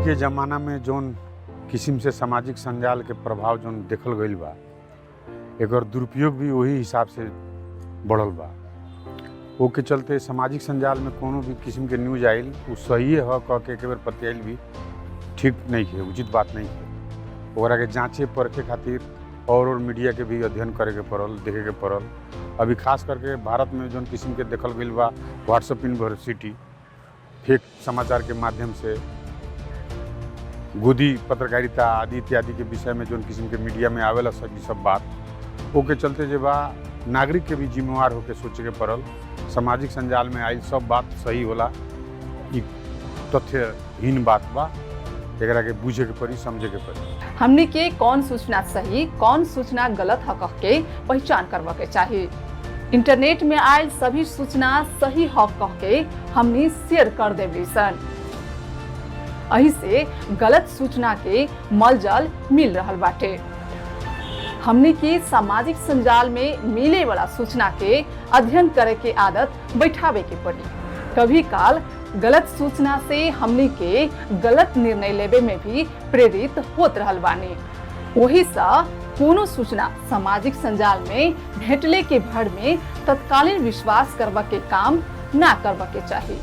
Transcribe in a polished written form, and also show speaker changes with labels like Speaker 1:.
Speaker 1: के ज़माना में जौन किस्म से सामाजिक संजाल के प्रभाव जौन देखल गईल बा, एकर दुरुपयोग भी वही हिसाब से बढ़ल बा। ओके चलते सामाजिक संजाल में कोनो भी किस्म के न्यूज आइल उ सही है कह के एक बेर पतियाइल भी ठीक नहीं है, उचित बात नहीं है। ओकरा के जांचे परखे खातिर और मीडिया के भी अध्ययन करे के पड़ल, देखे के पड़ल। अभी खास करके भारत में जौन किस्म के देखल गईल बा, व्हाट्सएप यूनिवर्सिटी फेक समाचार के माध्यम से गोदी पत्रकारिता आदि इत्यादि के विषय में जौन किस्म के मीडिया में आवेला सब बात ओके चलते जे बा नागरिक के भी जिम्मेवार होकर सोचे के पड़ल। सामाजिक संजाल में आई सब बात सही होला, ई तथ्यहीन बात बा, एकरा के बूझे के पड़ी, समझे के पड़ी।
Speaker 2: हमने के कौन सूचना सही कौन सूचना गलत है कह के पहचान करवा के चाहिए। इंटरनेट में आयल सभी सूचना सही हक कह के हमने शेयर कर देवली सन। अही से गलत सूचना के मलजल मिल रहल बाटे। हमने के सामाजिक संजाल में मिले वाला सूचना के अध्ययन करे के आदत बैठावे के पड़ी। कभी काल गलत सूचना से हमने के गलत निर्णय लेवे में भी प्रेरित होत रहल बानी। वही सा कोनो सूचना सामाजिक संजाल में भेटले के भर में तत्कालीन विश्वास करवा के काम ना करवा के चाहिए।